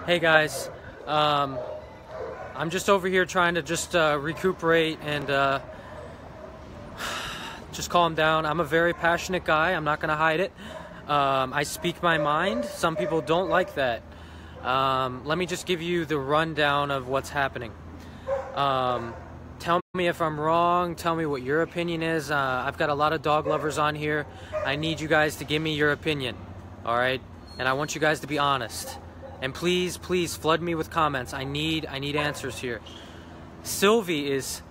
Hey guys, I'm just over here trying to just recuperate and just calm down. I'm a very passionate guy. I'm not gonna hide it. I speak my mind. Some people don't like that. Let me just give you the rundown of what's happening. Tell me if I'm wrong. Tell me what your opinion is. I've got a lot of dog lovers on here. I need you guys to give me your opinion, all right? And I want you guys to be honest. And please, please flood me with comments. I need answers here. Sylvie is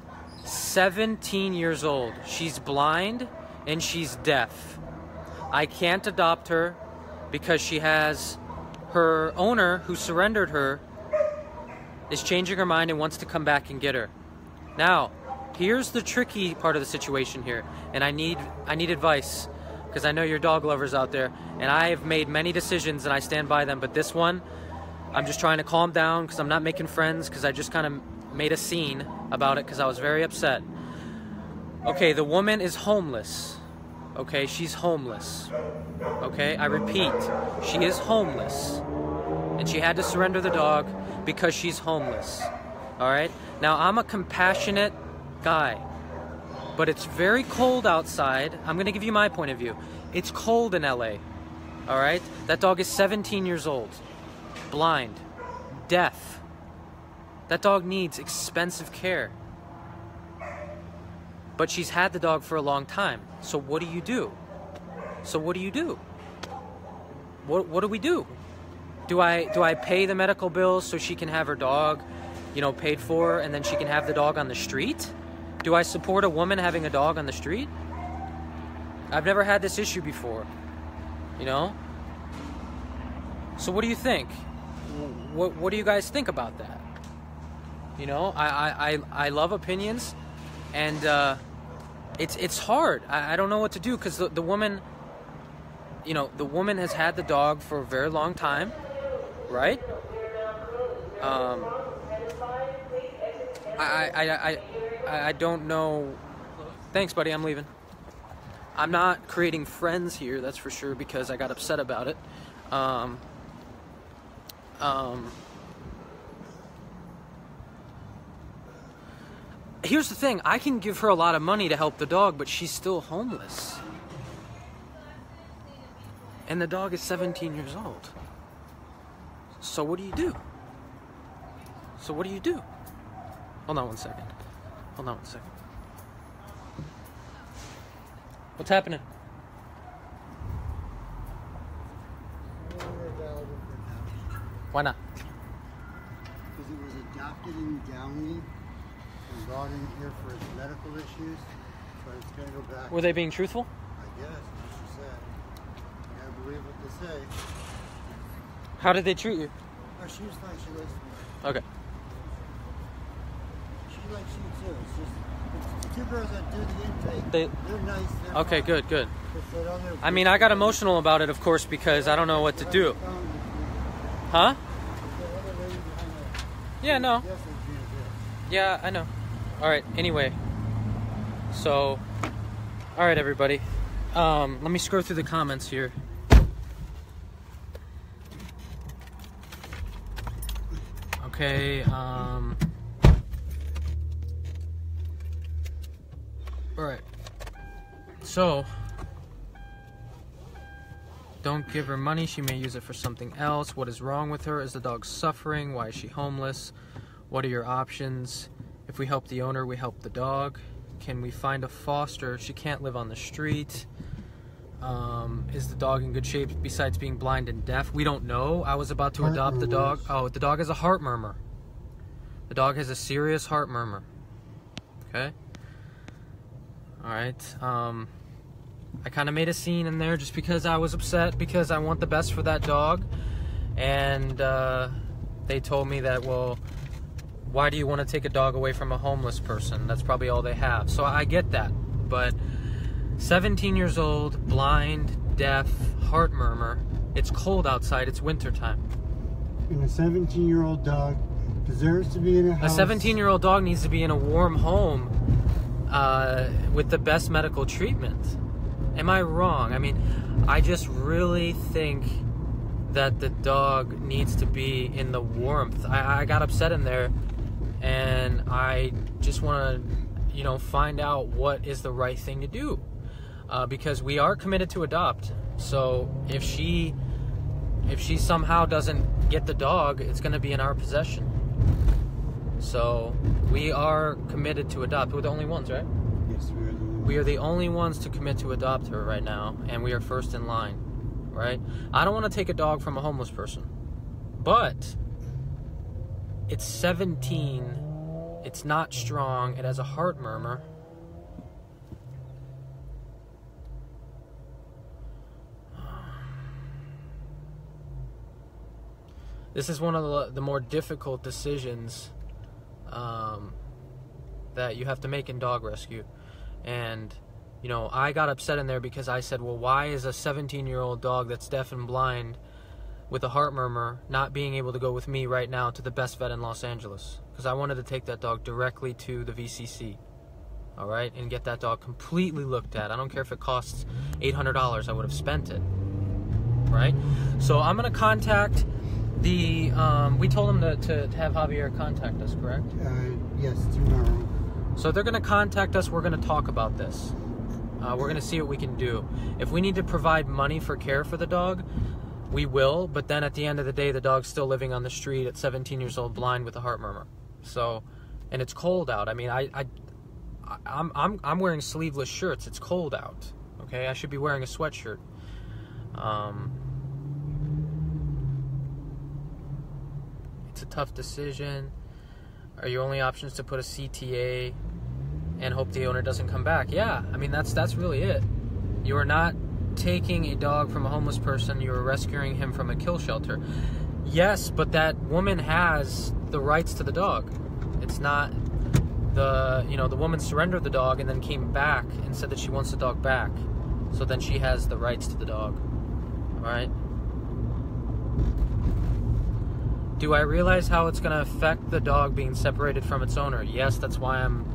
17 years old. She's blind and she's deaf. I can't adopt her because she has her owner who surrendered her is changing her mind and wants to come back and get her. Now, here's the tricky part of the situation here, and I need advice because I know you're dog lovers out there, and I have made many decisions and I stand by them, but this one, I'm just trying to calm down because I'm not making friends because I just kind of made a scene about it because I was very upset. Okay, the woman is homeless. Okay, she's homeless. Okay, I repeat, she is homeless. And she had to surrender the dog because she's homeless. Alright? Now, I'm a compassionate guy. But it's very cold outside. I'm going to give you my point of view. It's cold in LA. Alright? That dog is 17 years old. Blind. Deaf. That dog needs expensive care. But she's had the dog for a long time. So what do you do? What do we do? Do I pay the medical bills so she can have her dog, you know, paid for, and then she can have the dog on the street? Do I support a woman having a dog on the street? I've never had this issue before, you know? So what do you think? What do you guys think about that? You know, I love opinions, and it's hard. I don't know what to do because the woman, you know, the woman has had the dog for a very long time, right? I don't know. Thanks, buddy. I'm leaving. I'm not creating friends here, that's for sure, because I got upset about it. Here's the thing. I can give her a lot of money to help the dog, but she's still homeless. And the dog is 17 years old. So what do you do? Hold on one second. What's happening? Why not? Because it was adopted in Downey and brought in here for its medical issues, but it's going to go back. Were they being truthful? I guess, that's what she said. You gotta believe what they say. How did they treat you? Oh, she was fine. She likes me. Okay. She likes you too. It's just the two girls that do the intake. They're nice. They're Okay, fine. good. I mean, I got emotional about it, of course, because I don't know what to do. Huh? Yeah, no. Yeah, I know. Alright, anyway. So, alright, everybody. Let me scroll through the comments here. Okay, alright. So, don't give her money. She may use it for something else. What is wrong with her? Is the dog suffering? Why is she homeless? What are your options? If we help the owner, we help the dog. Can we find a foster? She can't live on the street. Is the dog in good shape besides being blind and deaf? We don't know. I was about to adopt the dog. Oh, the dog has a heart murmur. The dog has a serious heart murmur. Okay? Alright. I kind of made a scene in there just because I was upset because I want the best for that dog. And they told me that, well, why do you want to take a dog away from a homeless person? That's probably all they have. So I get that. But 17 years old, blind, deaf, heart murmur. It's cold outside. It's wintertime. And a 17-year-old dog deserves to be in a house. A 17-year-old dog needs to be in a warm home with the best medical treatment. Am I wrong? I mean, I just really think that the dog needs to be in the warmth. I got upset in there, and I just want to, you know, find out what is the right thing to do, because we are committed to adopt. So if she somehow doesn't get the dog, it's going to be in our possession. So we are committed to adopt. We're the only ones, right? Yes, we are the ones. We are the only ones to commit to adopt her right now, and we are first in line, right? I don't want to take a dog from a homeless person, but it's 17, it's not strong, it has a heart murmur. This is one of the more difficult decisions that you have to make in dog rescue. And, you know, I got upset in there because I said, well, why is a 17-year-old dog that's deaf and blind with a heart murmur not being able to go with me right now to the best vet in Los Angeles? Because I wanted to take that dog directly to the VCC, all right, and get that dog completely looked at. I don't care if it costs $800, I would have spent it, right? So I'm going to contact the, we told them to have Javier contact us, correct? Yes, tomorrow. So they're going to contact us. We're going to talk about this. We're going to see what we can do. If we need to provide money for care for the dog, we will. But then at the end of the day, the dog's still living on the street at 17 years old, blind with a heart murmur. So, and it's cold out. I mean, I'm wearing sleeveless shirts. It's cold out. Okay, I should be wearing a sweatshirt. It's a tough decision. Are your only options to put a CTA and hope the owner doesn't come back? Yeah, I mean, that's really it. You are not taking a dog from a homeless person. You are rescuing him from a kill shelter. Yes, but that woman has the rights to the dog. It's not the, you know, the woman surrendered the dog and then came back and said that she wants the dog back. So then she has the rights to the dog. All right? Do I realize how it's going to affect the dog being separated from its owner? Yes, that's why I'm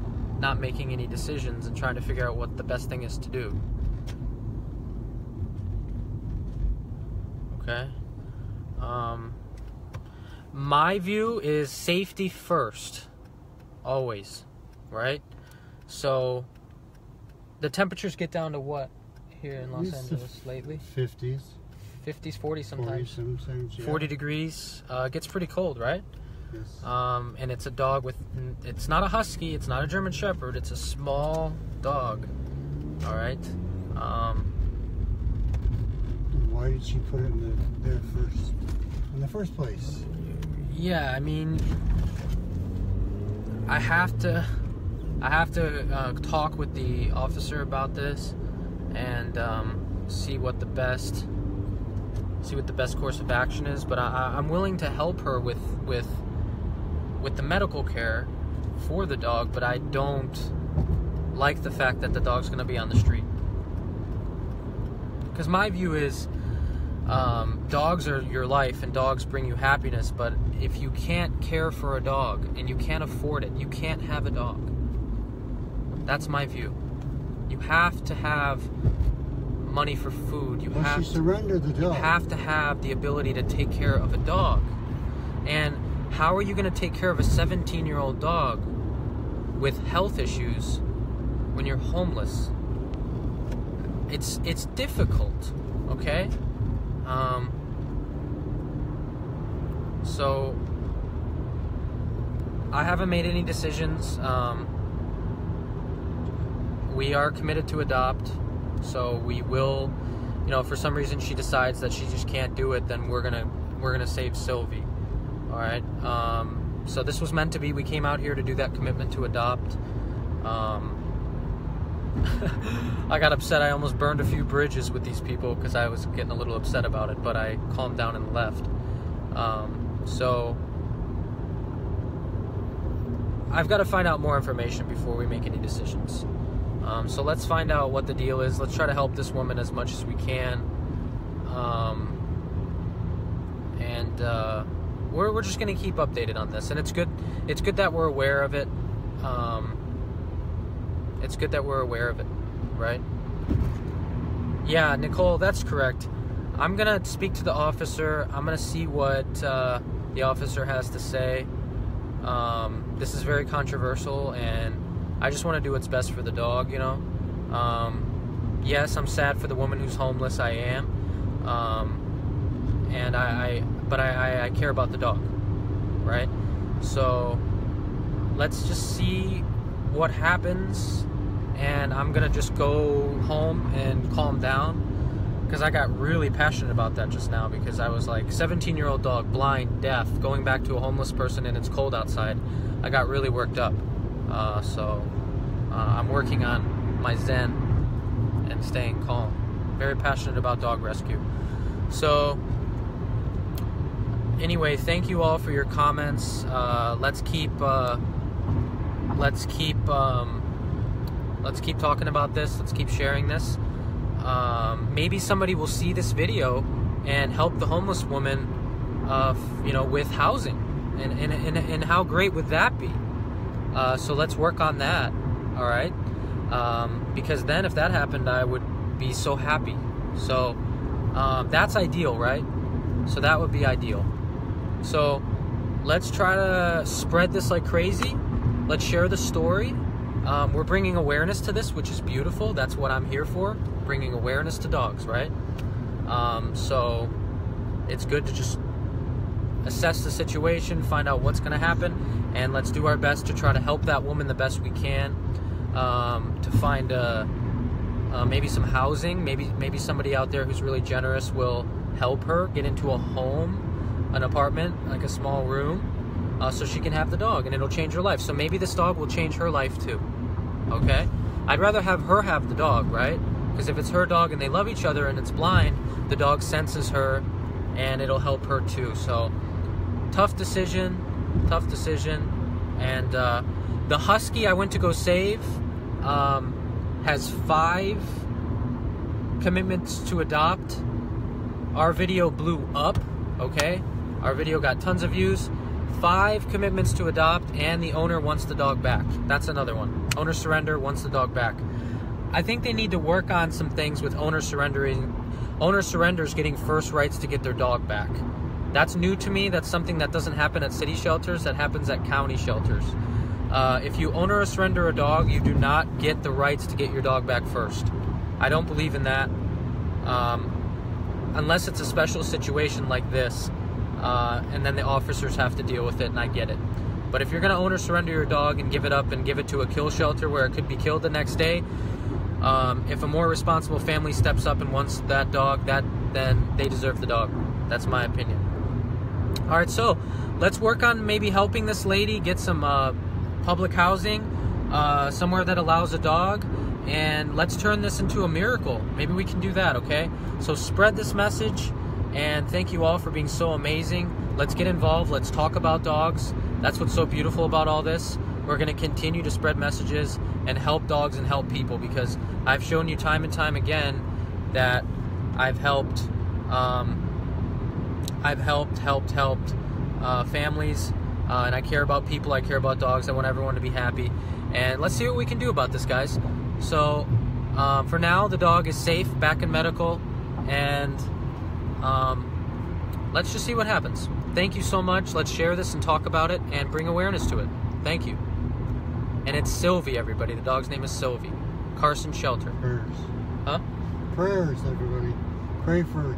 not making any decisions and trying to figure out what the best thing is to do. Okay. My view is safety first. Always. Right? So, the temperatures get down to what here in Los Angeles lately? 50s. 50s, 40s sometimes. 40 sometimes, yeah. 40 degrees. It gets pretty cold, right? Yes. And it's a dog with, it's not a husky, it's not a German Shepherd, it's a small dog. All right? Why did she put it there first, in the first place? Yeah, I mean, I have to talk with the officer about this and see what the best course of action is. But I'm willing to help her with the medical care for the dog, but I don't like the fact that the dog's going to be on the street. Because my view is, dogs are your life and dogs bring you happiness, but if you can't care for a dog and you can't afford it, you can't have a dog. That's my view. You have to have money for food. You have to have the ability to take care of a dog. And how are you going to take care of a 17-year-old dog with health issues when you're homeless? It's difficult, okay? So I haven't made any decisions. We are committed to adopt, so we will, you know, if for some reason she decides that she just can't do it, then we're gonna save Sylvie. All right. So this was meant to be. We came out here to do that commitment to adopt. I got upset. I almost burned a few bridges with these people because I was getting a little upset about it, but I calmed down and left. So I've got to find out more information before we make any decisions. So let's find out what the deal is. Let's try to help this woman as much as we can. We're just going to keep updated on this, and it's good that we're aware of it. It's good that we're aware of it, right? Yeah, Nicole, that's correct. I'm gonna speak to the officer. I'm gonna see what the officer has to say. This is very controversial, and I just want to do what's best for the dog, you know. Yes, I'm sad for the woman who's homeless. I am, and but I care about the dog, right? So let's just see what happens, and I'm gonna just go home and calm down, because I got really passionate about that just now, because I was like, 17-year-old dog, blind, deaf, going back to a homeless person and it's cold outside. I got really worked up. So I'm working on my zen and staying calm. Very passionate about dog rescue. So anyway, thank you all for your comments. Let's keep talking about this. Let's keep sharing this. Maybe somebody will see this video and help the homeless woman, you know, with housing, and how great would that be? So let's work on that. All right, because then if that happened, I would be so happy. So that's ideal, right? So that would be ideal. So let's try to spread this like crazy. Let's share the story. We're bringing awareness to this, which is beautiful. That's what I'm here for, bringing awareness to dogs, right? So it's good to just assess the situation, find out what's going to happen, and let's do our best to try to help that woman the best we can, to find maybe some housing. Maybe somebody out there who's really generous will help her get into a home, an apartment, like a small room, so she can have the dog, and it'll change her life. So maybe this dog will change her life too. Okay? I'd rather have her have the dog, right? Because if it's her dog and they love each other and it's blind, the dog senses her and it'll help her too. So tough decision. And the husky I went to go save has 5 commitments to adopt. Our video blew up, okay? Our video got tons of views. 5 commitments to adopt, and the owner wants the dog back. That's another one. Owner surrender, wants the dog back. I think they need to work on some things with owner surrendering. Owner surrenders getting first rights to get their dog back. That's new to me. That's something that doesn't happen at city shelters. That happens at county shelters. If you owner or surrender a dog, you do not get the rights to get your dog back first. I don't believe in that. Unless it's a special situation like this. And then the officers have to deal with it, and I get it. But if you're going to own or surrender your dog and give it up and give it to a kill shelter where it could be killed the next day, if a more responsible family steps up and wants that dog, then they deserve the dog. That's my opinion. All right, so let's work on maybe helping this lady get some public housing, somewhere that allows a dog, and let's turn this into a miracle. Maybe we can do that, okay? So spread this message. And thank you all for being so amazing. Let's get involved. Let's talk about dogs. That's what's so beautiful about all this. We're going to continue to spread messages and help dogs and help people, because I've shown you time and time again that I've helped families, and I care about people. I care about dogs. I want everyone to be happy. And let's see what we can do about this, guys. So for now, the dog is safe, back in medical, and let's just see what happens. Thank you so much. Let's share this and talk about it and bring awareness to it. Thank you. And it's Sylvie, everybody. The dog's name is Sylvie. Carson Shelter. Prayers. Huh? Prayers, everybody.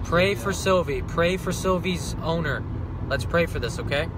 Pray for Sylvie. Pray for Sylvie's owner. Let's pray for this, okay?